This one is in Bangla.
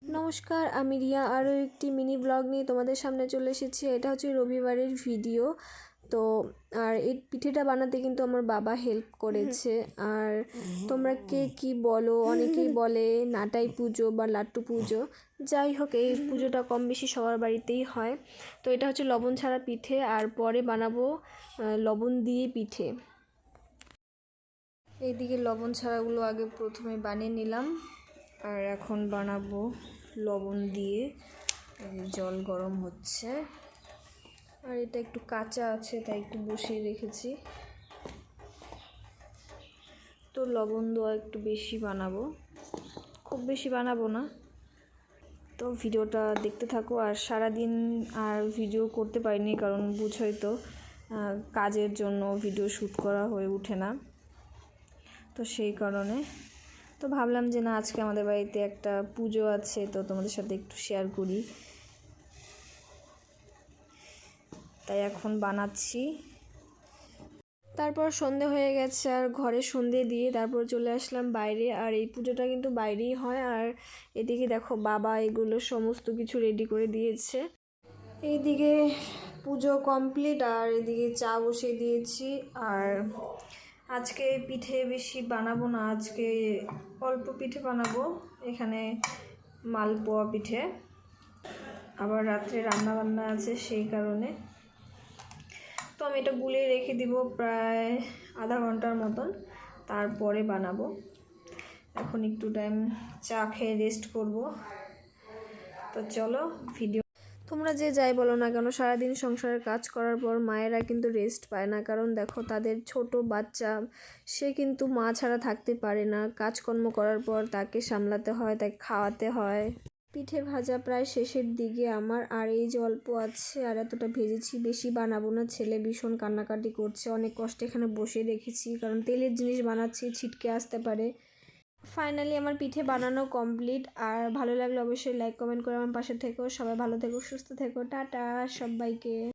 নমস্কার, আমি রিয়া আরও একটি মিনি ব্লগ নিয়ে তোমাদের সামনে চলে এসেছি। এটা হচ্ছে রবিবারের ভিডিও। তো আর এই পিঠেটা বানাতে কিন্তু আমার বাবা হেল্প করেছে। আর তোমরা কে কী বলো, অনেকেই বলে নাটাই পুজো বা লাট্টু পুজো, যাই হোক এই পুজোটা কম বেশি সবার বাড়িতেই হয়। তো এটা হচ্ছে লবণ ছাড়া পিঠে, আর পরে বানাবো লবণ দিয়ে পিঠে। এইদিকে লবণ ছাড়াগুলো আগে প্রথমে বানিয়ে নিলাম, আর এখন বানাবো লবণ দিয়ে। জল গরম হচ্ছে, আর এটা একটু কাঁচা আছে তাই একটু বসিয়ে রেখেছি। তো লবণ দেওয়া একটু বেশি বানাবো, খুব বেশি বানাবো না। তো ভিডিওটা দেখতে থাকো। আর সারাদিন আর ভিডিও করতে পারিনি, কারণ বুঝোই তো কাজের জন্য ভিডিও শ্যুট করা হয়ে ওঠে না, তো সেই কারণে তো ভাবলাম যে না, আজকে আমাদের বাড়িতে একটা পুজো আছে, তো তোমাদের সাথে একটু শেয়ার করি, তাই এখন বানাচ্ছি। তারপর সন্ধে হয়ে গেছে, আর ঘরে সন্ধে দিয়ে তারপর চলে আসলাম বাইরে। আর এই পুজোটা কিন্তু বাইরেই হয়। আর এদিকে দেখো বাবা এগুলো সমস্ত কিছু রেডি করে দিয়েছে। এইদিকে পুজো কমপ্লিট, আর এদিকে চা বসিয়ে দিয়েছি। আর আজকে পিঠে বেশি বানাবো না, আজকে অল্প পিঠে বানাবো। এখানে মালপোয়া পিঠে, আবার রাত্রে রান্না বান্না আছে, সেই কারণে। তো আমি এটা গুলিয়ে রেখে দিব প্রায় আধা ঘন্টার মতন, তারপরে বানাবো। এখন একটু টাইম চা খেয়ে রেস্ট করব। তো চলো ভিডিও। তোমরা যে যাই বলো না কেন, সারাদিন সংসারের কাজ করার পর মায়েরা কিন্তু রেস্ট পায় না, কারণ দেখো তাদের ছোট বাচ্চা, সে কিন্তু মা ছাড়া থাকতে পারে না। কাজকর্ম করার পর তাকে সামলাতে হয়, তাকে খাওয়াতে হয়। পিঠে ভাজা প্রায় শেষের দিকে আমার, আর এই যে অল্প আছে, আর এতটা ভেজেছি, বেশি বানাবো না। ছেলে ভীষণ কান্নাকাটি করছে, অনেক কষ্টে এখানে বসে রেখেছি, কারণ তেলের জিনিস বানাচ্ছি, ছিটকে আসতে পারে। ফাইনালি আমার পিঠে বানানো কমপ্লিট। আর ভালো লাগলে অবশ্যই লাইক কমেন্ট করে আমার পাশে থেকো। সবাই ভালো থেকো, সুস্থ থেকো, টাটা সবাইকে।